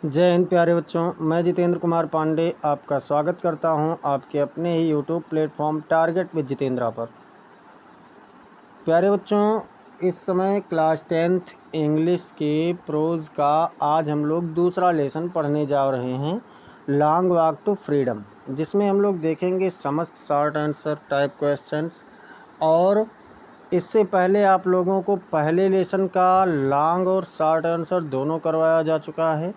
जय हिंद प्यारे बच्चों, मैं जितेंद्र कुमार पांडे आपका स्वागत करता हूं आपके अपने ही YouTube platform target with Jitendra पर। प्यारे बच्चों, इस समय क्लास 10th इंग्लिश के प्रोज का आज हम लोग दूसरा लेसन पढ़ने जा रहे हैं, लॉन्ग वॉक टू फ्रीडम, जिसमें हम लोग देखेंगे समस्त शॉर्ट आंसर टाइप क्वेश्चंस। और इससे पहले आप लोगों को पहले लेसन का लॉन्ग और शॉर्ट आंसर दोनों करवाया जा चुका है।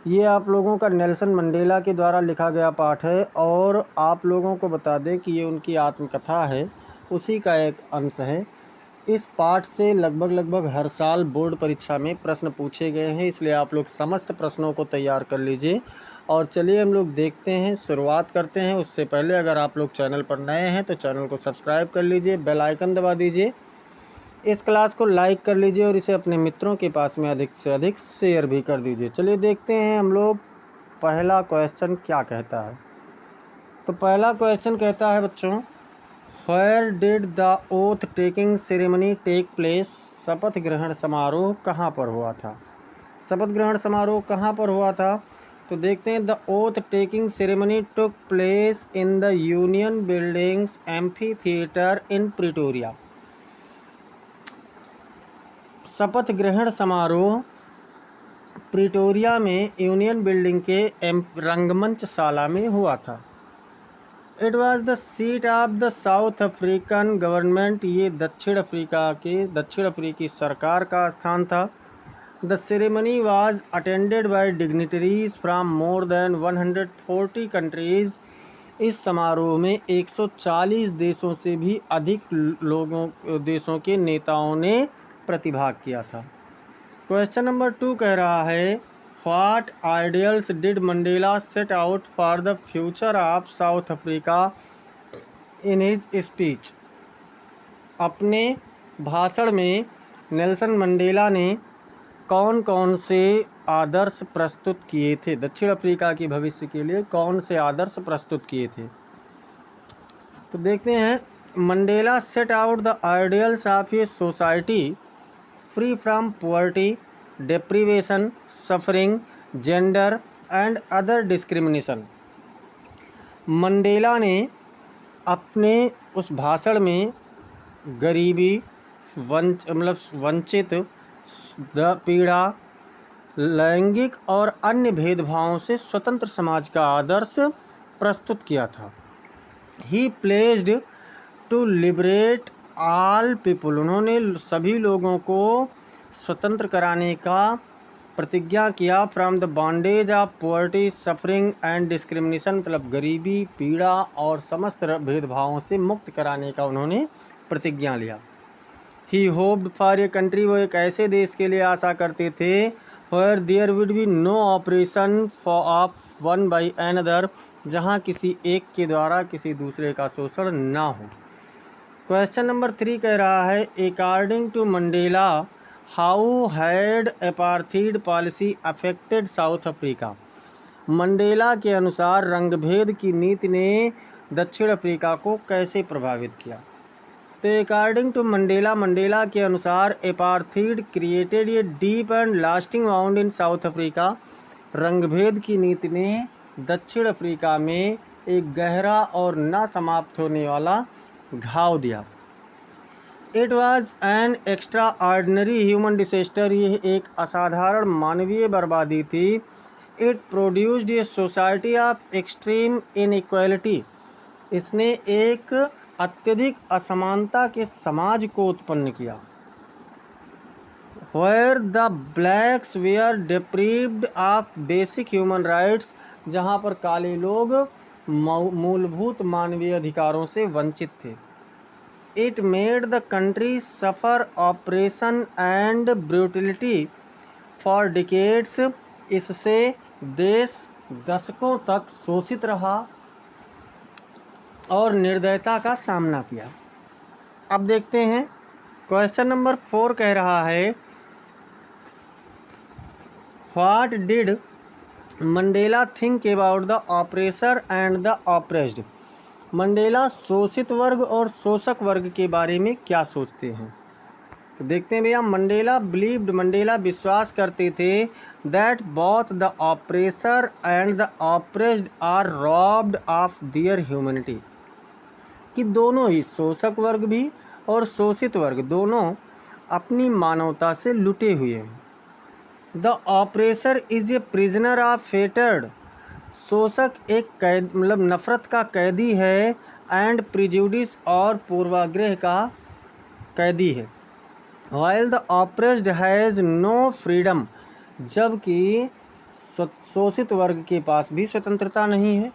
ये आप लोगों का नेल्सन मंडेला के द्वारा लिखा गया पाठ है और आप लोगों को बता दें कि ये उनकी आत्मकथा है, उसी का एक अंश है। इस पाठ से लगभग हर साल बोर्ड परीक्षा में प्रश्न पूछे गए हैं, इसलिए आप लोग समस्त प्रश्नों को तैयार कर लीजिए। और चलिए हम लोग देखते हैं, शुरुआत करते हैं। उससे पहले अगर आप लोग चैनल पर नए हैं तो चैनल को सब्सक्राइब कर लीजिए, बेल आइकन दबा दीजिए, इस क्लास को लाइक कर लीजिए और इसे अपने मित्रों के पास में अधिक से अधिक शेयर भी कर दीजिए। चलिए देखते हैं हम लोग पहला क्वेश्चन क्या कहता है। तो पहला क्वेश्चन कहता है बच्चों, where did the oath taking ceremony take place? शपथ ग्रहण समारोह कहाँ पर हुआ था? शपथ ग्रहण समारोह कहाँ पर हुआ था? तो देखते हैं, the oath taking ceremony took place in the union buildings amphi theatre in Pretoria. शपथ ग्रहण समारोह प्रिटोरिया में यूनियन बिल्डिंग के रंगमंचशाला में हुआ था। It was the seat of the south African government. ये दक्षिण अफ्रीकी सरकार का स्थान था। The ceremony was attended bye dignitaries from more than 140 countries. इस समारोह में 140 देशों से भी अधिक देशों के नेताओं ने प्रतिभाग किया था। क्वेश्चन नंबर 2 कह रहा है, what ideals did Mandela set out for the future of South Africa in his speech? अपने भाषण में नेल्सन मंडेला ने कौन कौन से आदर्श प्रस्तुत किए थे? दक्षिण अफ्रीका के भविष्य के लिए कौन से आदर्श प्रस्तुत किए थे? तो देखते हैं, Mandela set out the ideals of a society free from poverty, deprivation, suffering, gender and other discrimination। Mandela ने अपने उस भाषण में गरीबी, वंचित, पीड़ा, लैंगिक और अन्य भेदभावों से स्वतंत्र समाज का आदर्श प्रस्तुत किया था। He pledged to liberate all people. उन्होंने सभी लोगों को स्वतंत्र कराने का प्रतिज्ञा किया। From the bondage of poverty, suffering and discrimination, मतलब गरीबी, पीड़ा और समस्त भेदभावों से मुक्त कराने का उन्होंने प्रतिज्ञा लिया। He hoped for a country, वो एक ऐसे देश के लिए आशा करते थे, where there would be no oppression for of one by another, जहाँ किसी एक के द्वारा किसी दूसरे का शोषण ना हो। क्वेश्चन नंबर 3 कह रहा है, according to Mandela how had apartheid policy affected South Africa? Mandela के अनुसार रंगभेद की नीति ने दक्षिण अफ्रीका को कैसे प्रभावित किया? तो अकॉर्डिंग टू मंडेला के अनुसार apartheid created a deep and lasting wound in South Africa. रंगभेद की नीति ने दक्षिण अफ्रीका में एक गहरा और न समाप्त होने वाला घाव दिया। It was an extraordinary human disaster. यह एक असाधारण मानवीय बर्बादी थी। It produced a society of extreme inequality. इसने एक अत्यधिक असमानता के समाज को उत्पन्न किया। Where the blacks were deprived of basic human rights, जहाँ पर काले लोग मूलभूत मानवीय अधिकारों से वंचित थे। It made the country suffer operation and brutality for decades. इससे देश दशकों तक शोषित रहा और निर्दयता का सामना किया। अब देखते हैं, क्वेश्चन नंबर 4 कह रहा है, what did Mandela think about the oppressor and the oppressed? Mandela शोषित वर्ग और शोषक वर्ग के बारे में क्या सोचते हैं? तो देखते हैं भैया, मंडेला विश्वास करते थे that both the oppressor and the oppressed are robbed of their humanity, कि दोनों ही शोषक वर्ग भी और शोषित वर्ग दोनों अपनी मानवता से लुटे हुए हैं। The oppressor is a prisoner of hatred, शोषक एक कैद मतलब नफरत का कैदी है, एंड प्रिजुडिस और पूर्वाग्रह का कैदी है। While the oppressed has no freedom, जबकि शोषित वर्ग के पास भी स्वतंत्रता नहीं है।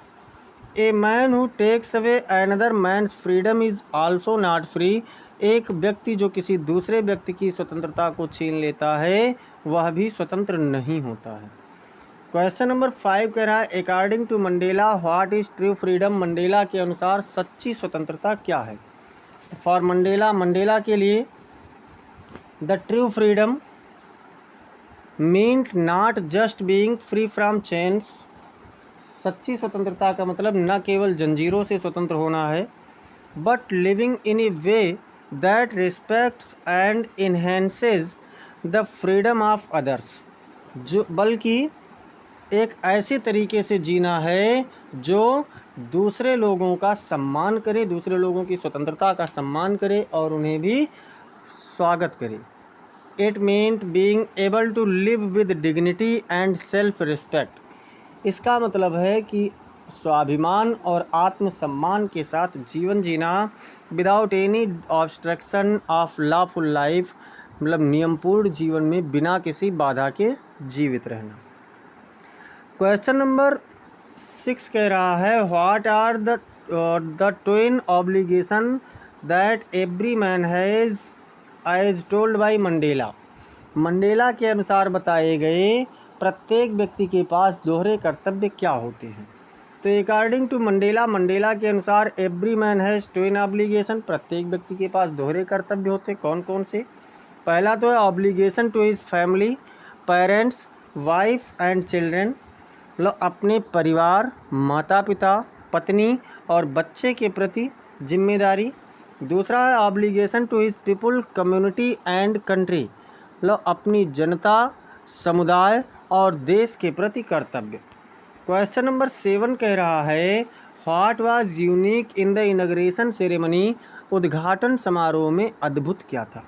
A man who takes away another man's freedom is also not free, एक व्यक्ति जो किसी दूसरे व्यक्ति की स्वतंत्रता को छीन लेता है वह भी स्वतंत्र नहीं होता है। क्वेश्चन नंबर 5 कह रहा है according to Mandela what is true freedom, Mandela के अनुसार सच्ची स्वतंत्रता क्या है। फॉर मंडेला के लिए the true freedom meant not just being free from chains, सच्ची स्वतंत्रता का मतलब न केवल जंजीरों से स्वतंत्र होना है, but living in A way that respects and enhances the freedom of others, जो बल्कि एक ऐसे तरीके से जीना है जो दूसरे लोगों का सम्मान करे, दूसरे लोगों की स्वतंत्रता का सम्मान करे और उन्हें भी स्वागत करे। It meant being able to live with dignity and self respect, इसका मतलब है कि स्वाभिमान और आत्मसम्मान के साथ जीवन जीना, without any obstruction of lawful life, मतलब नियमपूर्ण जीवन में बिना किसी बाधा के जीवित रहना। क्वेश्चन नंबर 6 कह रहा है what are the twin obligation that every man has as told by Mandela, Mandela के अनुसार बताए गए प्रत्येक व्यक्ति के पास दोहरे कर्तव्य क्या होते हैं। तो अकॉर्डिंग टू मंडेला के अनुसार every man has twin obligation, प्रत्येक व्यक्ति के पास दोहरे कर्तव्य होते हैं। कौन कौन से? पहला तो है obligation to his family, parents, wife and children, मतलब अपने परिवार, माता पिता, पत्नी और बच्चे के प्रति जिम्मेदारी। दूसरा है obligation to his people, community and country, मतलब अपनी जनता, समुदाय और देश के प्रति कर्तव्य। क्वेश्चन नंबर 7 कह रहा है what was unique in the inauguration ceremony, उद्घाटन समारोह में अद्भुत क्या था।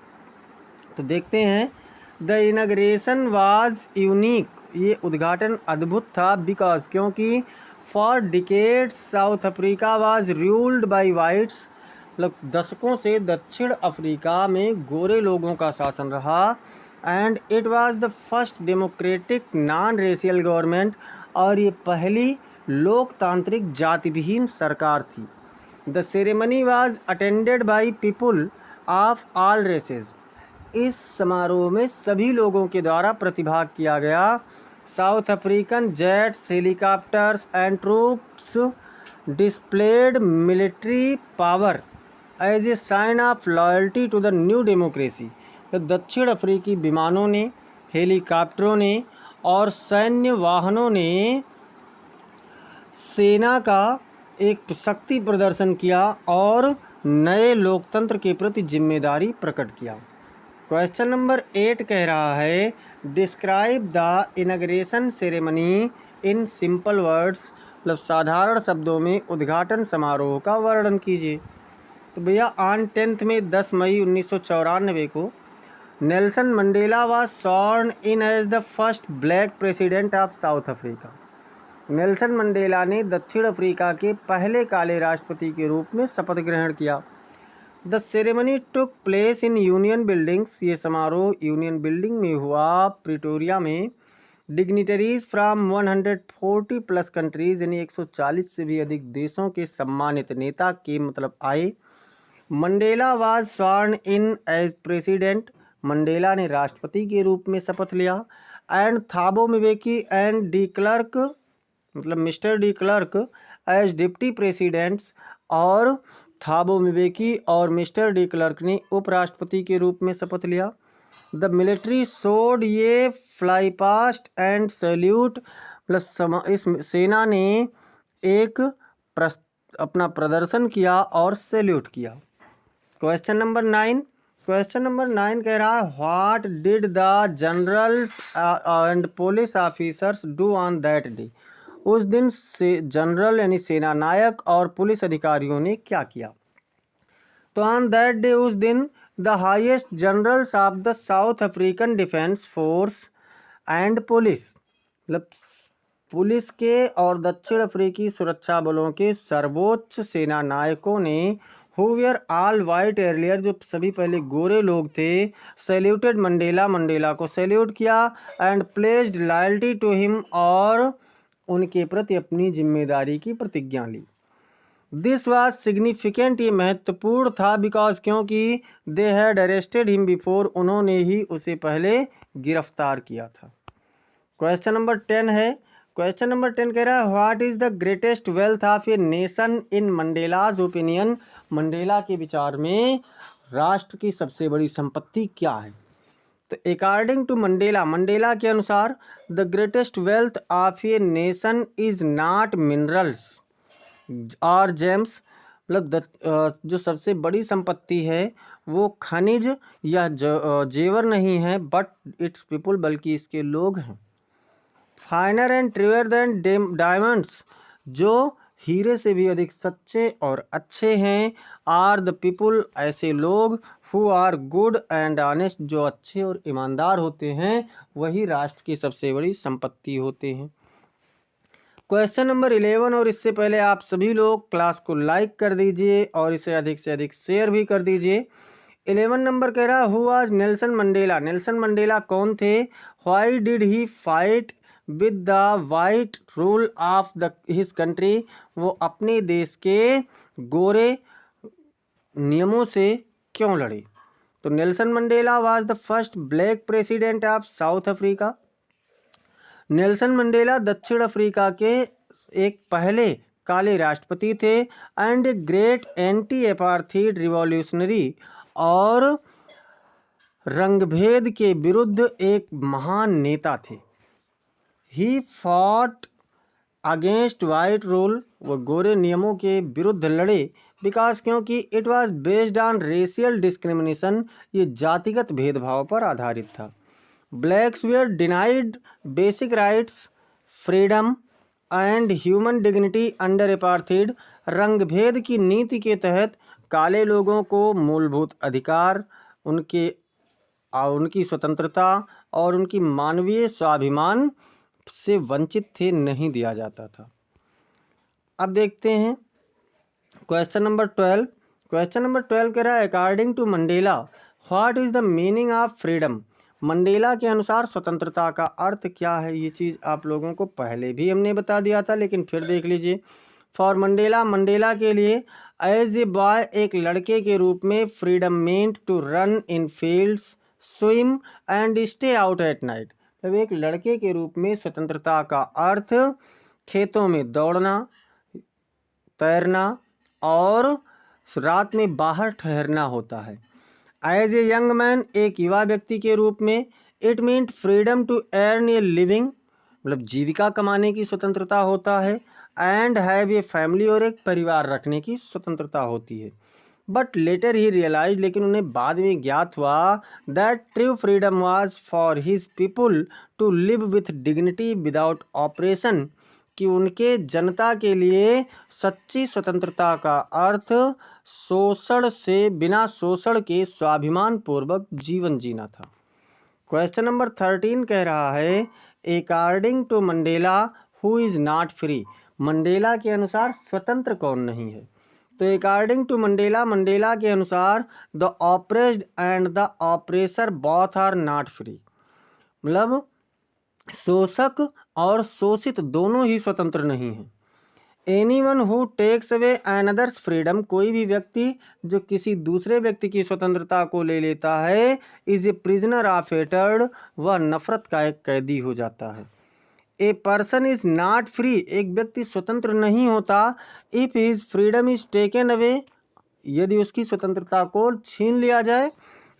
तो देखते हैं, द इनॉग्रेशन वाज यूनिक, ये उद्घाटन अद्भुत था बिकॉज क्योंकि for decades South Africa was ruled by whites, मतलब दशकों से दक्षिण अफ्रीका में गोरे लोगों का शासन रहा, and it was the first democratic non racial government, और ये पहली लोकतांत्रिक जाति विहीन सरकार थी। The ceremony was attended by people of all races, इस समारोह में सभी लोगों के द्वारा प्रतिभाग किया गया। South African jets, helicopters and troops displayed military power as a sign of loyalty to the new democracy, तो दक्षिण अफ्रीकी विमानों ने, हेलीकॉप्टरों ने और सैन्य वाहनों ने सेना का एक शक्ति प्रदर्शन किया और नए लोकतंत्र के प्रति जिम्मेदारी प्रकट किया। क्वेश्चन नंबर 8 कह रहा है describe the inauguration ceremony in simple words, मतलब साधारण शब्दों में उद्घाटन समारोह का वर्णन कीजिए। तो भैया ऑन 10 में 10 मई 1994 को Nelson Mandela was sworn in as the first black president of South Africa, Nelson Mandela ने दक्षिण अफ्रीका के पहले काले राष्ट्रपति के रूप में शपथ ग्रहण किया। The ceremony took place in union buildings, ये समारोह यूनियन बिल्डिंग में हुआ प्रिटोरिया में। डिग्निटरीज फ्राम 140 प्लस कंट्रीज, यानी 140 से भी अधिक देशों के सम्मानित नेता के मतलब आए। Mandela was sworn in as president, Mandela ने राष्ट्रपति के रूप में शपथ लिया। And Thabo Mbeki and de Klerk, मतलब mister de Klerk as deputy presidents, और थाबो म्बेकी और मिस्टर डी क्लर्क ने उपराष्ट्रपति के रूप में शपथ लिया। द मिलिट्री सोड ये fly past and salute, plus इस सेना ने एक अपना प्रदर्शन किया और सैल्यूट किया। क्वेश्चन नंबर 9 क्वेश्चन नंबर 9 कह रहा है what did the generals and police officers do on that day. उस दिन से जनरल यानी सेना नायक और पुलिस अधिकारियों ने क्या किया। तो ऑन दैट डे उस दिन the highest generals of the south African defence force and police, मतलब पुलिस के और दक्षिण अफ्रीकी सुरक्षा बलों के सर्वोच्च सेना नायकों ने who were all white earlier, जो सभी पहले गोरे लोग थे, सैल्यूटेड मंडेला, मंडेला को सैल्यूट किया and placed loyalty to him, और उनके प्रति अपनी जिम्मेदारी की प्रतिज्ञा ली। दिस वाज सिग्निफिकेंट, ये महत्वपूर्ण था, बिकॉज क्योंकि they had arrested him before, उन्होंने ही उसे पहले गिरफ्तार किया था। क्वेश्चन नंबर 10 है। क्वेश्चन नंबर 10 कह रहा है what is the greatest wealth of a nation in Mandela's opinion. Mandela के विचार में राष्ट्र की सबसे बड़ी संपत्ति क्या है। तो अकॉर्डिंग टू मंडेला, मंडेला के अनुसार the greatest wealth of a nation is not minerals और जेम्स, मतलब जो सबसे बड़ी संपत्ति है वो खनिज या जेवर नहीं है, बट इट्स पीपुल, बल्कि इसके लोग हैं। Finer and truer than diamonds, जो हीरे से भी अधिक सच्चे और अच्छे हैं, आर द पीपुल, ऐसे लोग, who are good and honest, जो अच्छे और ईमानदार होते हैं, वही राष्ट्र की सबसे बड़ी संपत्ति होते हैं। क्वेश्चन नंबर 11, और इससे पहले आप सभी लोग क्लास को लाइक कर दीजिए और इसे अधिक से अधिक शेयर भी कर दीजिए। 11 नंबर कह रहा who was Nelson Mandela. Nelson Mandela कौन थे। Why did he fight with the white rule of the his country, वो अपने देश के गोरे नियमों से क्यों लड़े। तो Nelson Mandela was the first black president of South Africa. Nelson Mandela दक्षिण अफ्रीका के एक पहले काले राष्ट्रपति थे and a great anti apartheid revolutionary, और रंगभेद के विरुद्ध एक महान नेता थे। He fought against white rule, वो गोरे नियमों के विरुद्ध लड़े, बिकॉज क्योंकि it was based on racial discrimination, ये जातिगत भेदभाव पर आधारित था। Blacks were denied basic rights, freedom and human dignity under apartheid। रंगभेद की नीति के तहत काले लोगों को मूलभूत अधिकार, उनकी स्वतंत्रता और उनकी मानवीय स्वाभिमान से वंचित थे, नहीं दिया जाता था। अब देखते हैं क्वेश्चन नंबर 12। क्वेश्चन नंबर 12 कह रहा है according to Mandela what is the meaning of freedom. Mandela के अनुसार स्वतंत्रता का अर्थ क्या है। ये चीज़ आप लोगों को पहले भी हमने बता दिया था, लेकिन फिर देख लीजिए। फॉर मंडेला, मंडेला के लिए एज ए बॉय, एक लड़के के रूप में, freedom meant to run in fields, swim and stay out at night. तब एक लड़के के रूप में स्वतंत्रता का अर्थ खेतों में दौड़ना, तैरना और रात में बाहर ठहरना होता है। एज ए यंग मैन, एक युवा व्यक्ति के रूप में, it meant freedom to earn a living, मतलब जीविका कमाने की स्वतंत्रता होता है, एंड हैव ए फैमिली, और एक परिवार रखने की स्वतंत्रता होती है। बट लेटर ही रियलाइज, लेकिन उन्हें बाद में ज्ञात हुआ, that true freedom was for his people to live with dignity without oppression, कि उनके जनता के लिए सच्ची स्वतंत्रता का अर्थ शोषण से, बिना शोषण के स्वाभिमान पूर्वक जीवन जीना था। क्वेश्चन नंबर 13 कह रहा है according to Mandela who is not free. Mandela के अनुसार स्वतंत्र कौन नहीं है। तो अकॉर्डिंग टू मंडेला, मंडेला के अनुसार the oppressed and the oppressor both are not free, मतलब शोषक और शोषित दोनों ही स्वतंत्र नहीं हैं। Anyone who takes away another's freedom, कोई भी व्यक्ति जो किसी दूसरे व्यक्ति की स्वतंत्रता को ले लेता है, is a prisoner of hatred, वह नफरत का एक कैदी हो जाता है। A person is not free, एक व्यक्ति स्वतंत्र नहीं होता, if his freedom is taken away, यदि उसकी स्वतंत्रता को छीन लिया जाए,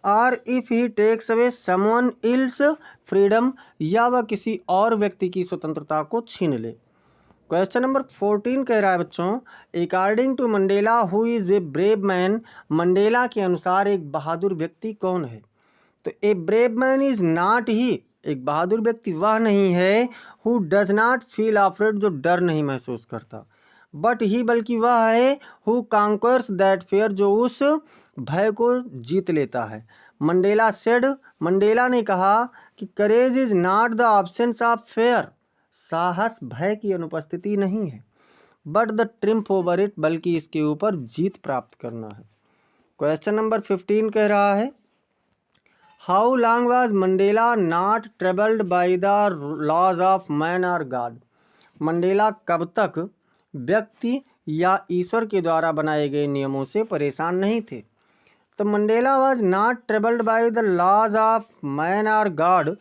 और if he takes away someone else freedom, या वह किसी और व्यक्ति की स्वतंत्रता को छीन ले। क्वेश्चन नंबर 14 कह रहा है बच्चों, according to Mandela who is a brave man, Mandela के अनुसार एक बहादुर व्यक्ति कौन है? तो a brave man is not he, एक बहादुर व्यक्ति वह नहीं है, who does not feel afraid, जो डर नहीं महसूस करता, बट ही, बल्कि वह है, हु कॉन्क्वर्स दैट फेयर, जो उस भय को जीत लेता है। मंडेला सेड, मंडेला ने कहा कि courage is not the absence of fair, साहस भय की अनुपस्थिति नहीं है, but the triumph over it, बल्कि इसके ऊपर जीत प्राप्त करना है। क्वेश्चन नंबर 15 कह रहा है, how long was Mandela not troubled by the laws of man और गॉड, मंडेला कब तक व्यक्ति या ईश्वर के द्वारा बनाए गए नियमों से परेशान नहीं थे? तो Mandela was not troubled by the laws of man और गॉड,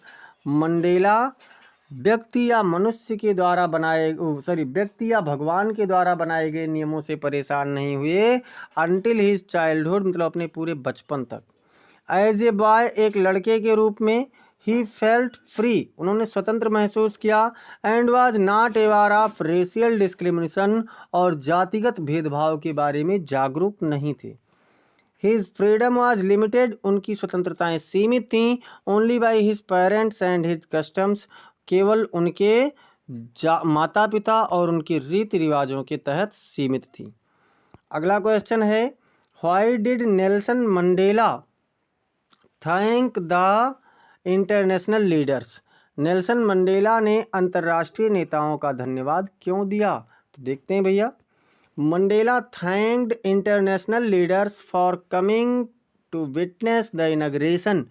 मंडेला व्यक्ति या मनुष्य के द्वारा व्यक्ति या भगवान के द्वारा बनाए गए नियमों से परेशान नहीं हुए अनटिल हिज चाइल्डहुड, मतलब अपने पूरे बचपन तक। एज ए बॉय, एक लड़के के रूप में, ही फेल्ट फ्री, उन्होंने स्वतंत्र महसूस किया, and was not aware of racial discrimination, और जातिगत भेदभाव के बारे में जागरूक नहीं थे। हिज फ्रीडम वाज लिमिटेड, उनकी स्वतंत्रताएं सीमित थीं, only by his parents and his customs, केवल उनके माता पिता और उनके रीति रिवाजों के तहत सीमित थी। अगला क्वेश्चन है, why did Nelson Mandela thank the international leaders, Nelson Mandela ने अंतर्राष्ट्रीय नेताओं का धन्यवाद क्यों दिया? तो देखते हैं भैया, Mandela thanked international leaders for coming to witness the inauguration,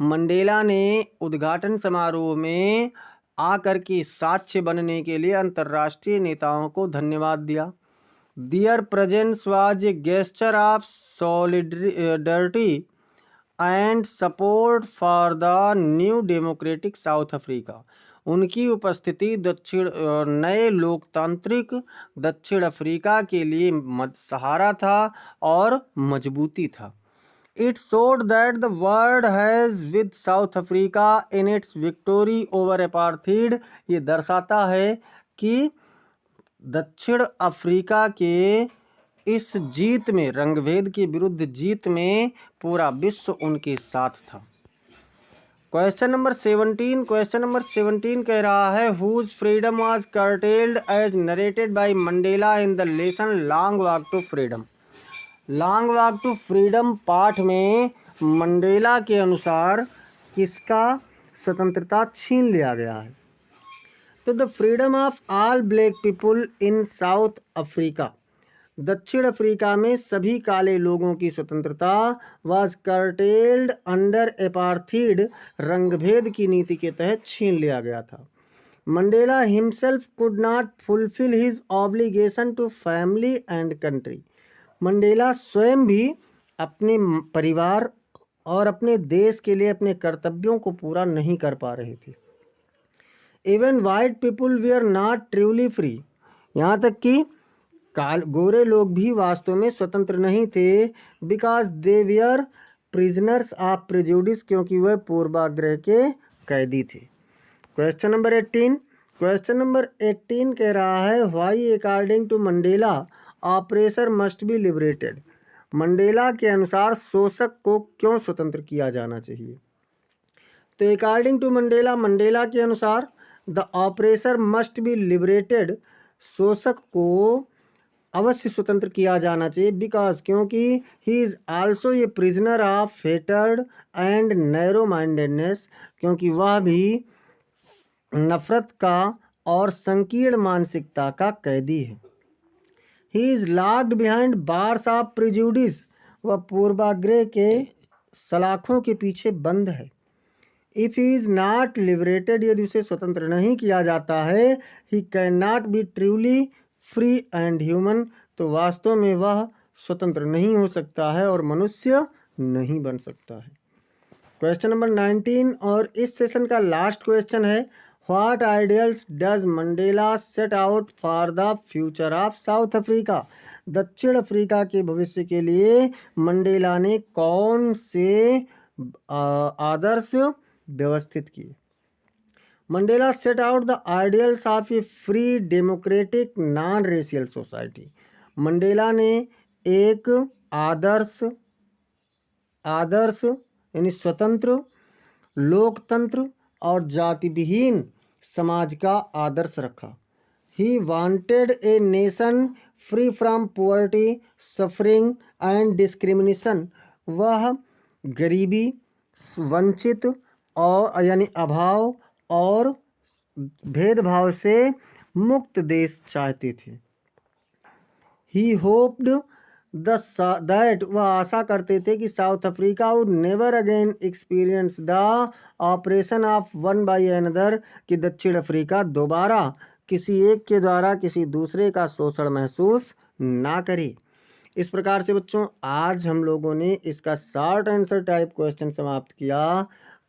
Mandela ने उद्घाटन समारोह में आकर के साक्ष्य बनने के लिए अंतर्राष्ट्रीय नेताओं को धन्यवाद दिया। Their presence was a gesture of solidarity and support for the new democratic South Africa, उनकी उपस्थिति नए लोकतांत्रिक दक्षिण अफ्रीका के लिए सहारा था और मजबूती था। It showed that the world has with south Africa in its victory over apartheid, ये दर्शाता है कि दक्षिण अफ्रीका के इस जीत में, रंगभेद के विरुद्ध जीत में, पूरा विश्व उनके साथ था। क्वेश्चन नंबर 17 कह रहा है, whose freedom was curtailed as narrated by Mandela in the lesson Long Walk to Freedom, Long Walk to Freedom पाठ में मंडेला के अनुसार किसका स्वतंत्रता छीन लिया गया है? तो the freedom of all black people in South Africa, दक्षिण अफ्रीका में सभी काले लोगों की स्वतंत्रता वाज कर्टेल्ड अंडर अपार्थीड, रंगभेद की नीति के तहत छीन लिया गया था। Mandela himself could not fulfil his obligation to family and country, Mandela स्वयं भी अपने परिवार और अपने देश के लिए अपने कर्तव्यों को पूरा नहीं कर पा रहे थे। Even white people VR not truly free, यहाँ तक कि गोरे लोग भी वास्तव में स्वतंत्र नहीं थे, because they VR prisoners of prejudice, क्योंकि वह पूर्वाग्रह के कैदी थे। क्वेश्चन नंबर 18 कह रहा है, why according to Mandela oppressor must be liberated, Mandela के अनुसार शोषक को क्यों स्वतंत्र किया जाना चाहिए? तो अकॉर्डिंग टू मंडेला, मंडेला के अनुसार the oppressor must be liberated, शोषक को अवश्य स्वतंत्र किया जाना चाहिए, बिकॉज क्योंकि he is also a prisoner of hatred and narrow mindedness, क्योंकि वह भी नफरत का और संकीर्ण मानसिकता का कैदी है। He is locked behind bars of prejudice, वह पूर्वाग्रह के सलाखों के पीछे बंद है। If he is not liberated, यदि उसे स्वतंत्र नहीं किया जाता है, he can not be truly free and human, तो वास्तव में वह स्वतंत्र नहीं हो सकता है और मनुष्य नहीं बन सकता है। क्वेश्चन नंबर 19 और इस सेशन का लास्ट क्वेश्चन है, what ideals does Mandela set out for the future of South Africa, दक्षिण अफ्रीका के भविष्य के लिए मंडेला ने कौन से आदर्श व्यवस्थित किए? Mandela set out the ideals of A free democratic non racial society. Mandela ने एक आदर्श यानी स्वतंत्र, लोकतंत्र और जाति विहीन समाज का आदर्श रखा। He wanted a nation free from poverty, suffering and discrimination. वह गरीबी, वंचित और यानी अभाव और भेदभाव से मुक्त देश चाहते थे। ही होप्ड दैट वह आशा करते थे कि south Africa would never again experience the operation of one by another, कि दक्षिण अफ्रीका दोबारा किसी एक के द्वारा किसी दूसरे का शोषण महसूस ना करे। इस प्रकार से बच्चों आज हम लोगों ने इसका शॉर्ट आंसर टाइप क्वेश्चन समाप्त किया।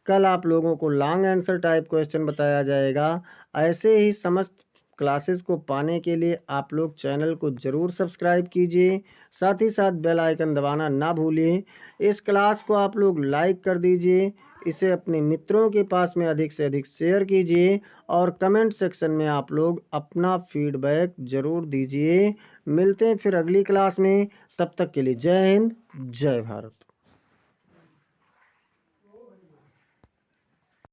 कल आप लोगों को लॉन्ग आंसर टाइप क्वेश्चन बताया जाएगा। ऐसे ही समस्त क्लासेस को पाने के लिए आप लोग चैनल को ज़रूर सब्सक्राइब कीजिए, साथ ही साथ बेल आइकन दबाना ना भूलिए। इस क्लास को आप लोग लाइक कर दीजिए, इसे अपने मित्रों के पास में अधिक से अधिक शेयर कीजिए और कमेंट सेक्शन में आप लोग अपना फीडबैक ज़रूर दीजिए। मिलते हैं फिर अगली क्लास में, तब तक के लिए जय हिंद, जय भारत।